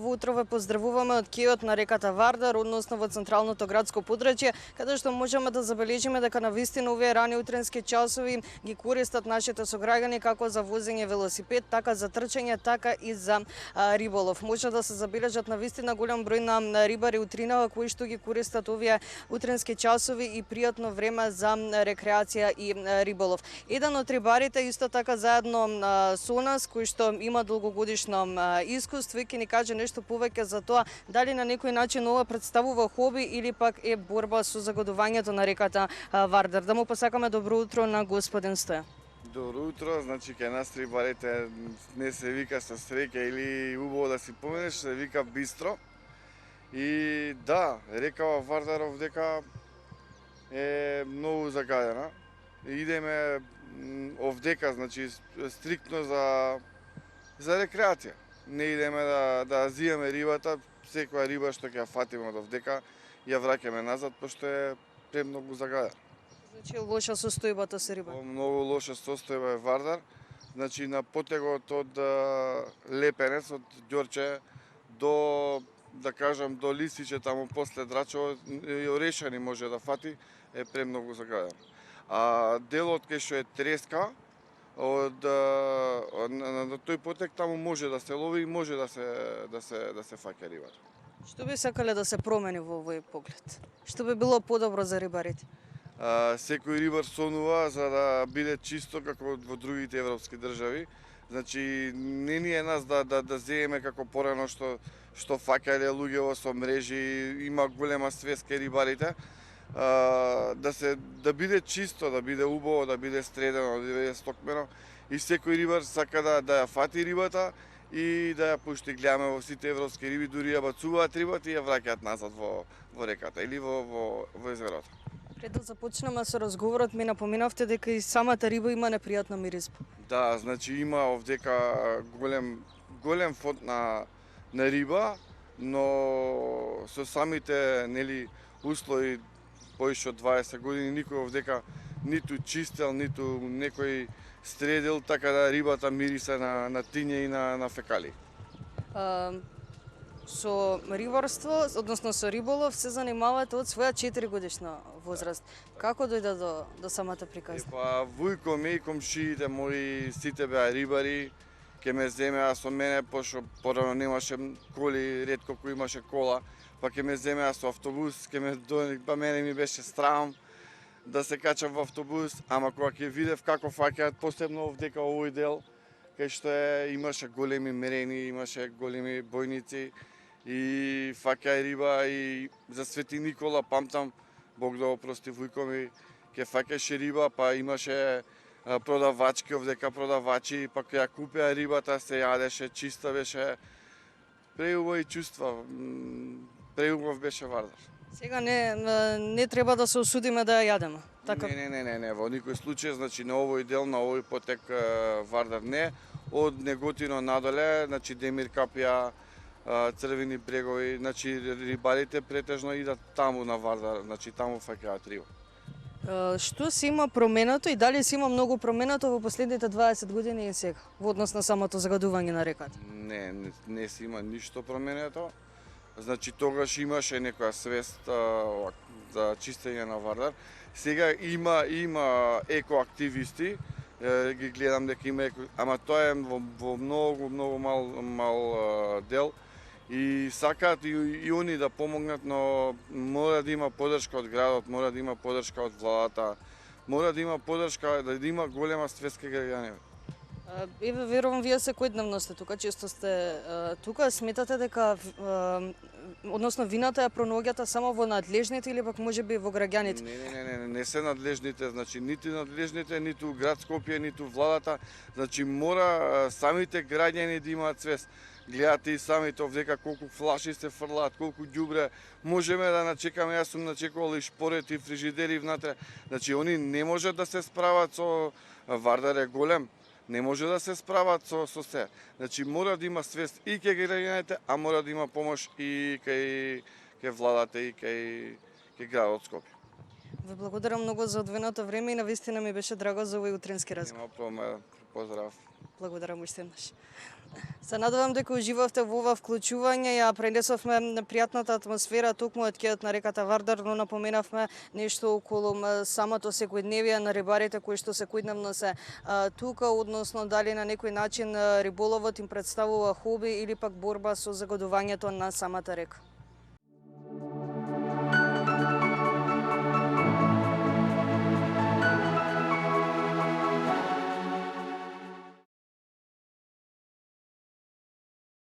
Убаво утро ве поздравуваме од кејот на реката Вардар, односно во централното градско подрачје, каде што можеме да забележиме дека навистина овие рани утренски часови ги користат нашите сограѓани како за возење велосипед, така за трчање, така и за риболов. Може да се забележат навистина голем број на рибари утринава кои што ги користат овие утренски часови и пријатно време за рекреација и риболов. Еден од рибарите исто така заедно со нас, кој што има долгогодишно искуство и ќе ни каже нешто повеќе за тоа дали на некој начин ова представува хоби или пак е борба со загадувањето на реката Вардар. Да му посакаме добро утро на господин Стоја. Добро утро, значи кај нас рибарите не се вика со среќа или убаво да си поменеш, се вика бистро. И да, рекава Вардар овдека е многу загадена. Идеме овдека, значи стриктно за рекреација. Не идеме да зијаме рибата, секоја риба што ќе ја фатиме од овдека ја враќаме назад, пошто е премногу загадена. Значи лоша состојбата со риба. Многу лоша состојба е Вардар. Значи на потегот од Лепенец, од Ѓорче до, да кажам, до Лисиче, таму после Драчево, и Орешани може да фати, е премногу загадена. А делот кај што е Треска, на тој потек таму може да се лови и може да се фаќа рибата. Што би сакале да се промени во овој поглед? Што би било подобро за рибарите? Секој рибар сонува за да биде чисто како во другите европски држави. Значи не ни е нас да зееме како порано што фаќале луѓе со мрежи, има голема свест кај рибарите. Да биде чисто, да биде убаво, да биде стредено, да биде стокмено и секој рибар сака да ја фати рибата и да ја пушти. Гледаме во сите европски риби, дури ја бацуваат рибата и ја враќаат назад во реката или во езерото. Пред да започнеме со разговорот, ми напоминавте дека и самата риба има непријатна миризба. Да, значи има овдека голем фонд на риба, но со самите услови поише од 20 години никој овдека ниту чистел, ниту некој стредил, така да рибата мирисе на тиње и на фекали. Со рибарство, односно со риболов, се занимавате од своја 4 годишна возраст. Како дојде до самата приказна? Вујко ме и комшиите мои сите беа рибари, ке ме земеа со мене, пошто порано немаше коли, ретко кој имаше кола, па ке ме земеа со автобус, па мене ми беше страм да се качам во автобус, ама кога ќе видев како фаќаат, посебно овдека овој дел, кај што имаше големи мерени, имаше големи бојници и фаќај риба и за Свети Никола памтам, Бог да опрости вујко ми, ке фаќаше риба, па имаше продавачки овдека, продавачи, па кога ја купеа рибата се јадеше, чиста беше, преубави чувства, преубав беше Вардар. Сега не треба да се осудиме да ја јадеме. Така? Не, во никој случај, значи на овој дел, на овој потек Вардар не. Од Неготино надоле, значи Демир Капија, Црвени брегови, значи рибарите претежно идат таму на Вардар, значи таму фаќаат риба. Што се има променато и дали се има многу променато во последните 20 години и сега, во однос на самото загадување на реката? Не се има ништо променето. Значи тогаш имаше некоја свест за чистење на Вардар. Сега има екоактивисти, ги гледам дека има ама тоа е во многу мал дел и сакаат и они да помогнат, но мора да има поддршка од градот, мора да има поддршка од владата, мора да има поддршка, да има голема свест кај граѓаните. Еве, верувам, вие секојдневно сте тука, често сте тука. Сметате дека, односно, вината ја пронаоѓате само во надлежните или пак можеби во граѓаните? Не се надлежните, значи ниту надлежните, ниту град Скопје, ниту владата. Значи мора самите граѓани да имаат свест. Гледате и самите овдека колку флаши се фрлаат, колку ѓубре. Можеме да начекаме, јас сум начекувал и шпорети, фрижидери внатре. Значи они не можат да се справат со Вардар е голем. Не може да се справат со се. Значи мора да има свест и кај граѓаните, а мора да има помош и кај владата и кај градот Скопје. Ви благодарам многу за одвоеното време и навистина ми беше драго за овој утрински разговор. Нема проблем, поздрав. Благодарам уште еднаш. Се надевам дека уживавте во ова вклучување, ја пренесовме пријатната атмосфера токму од киот на реката Вардар, но напоменавме нешто околу самото секојдневие на рибарите кои што секојдневно се тука, односно дали на некој начин риболовот им представува хоби или пак борба со загадувањето на самата река.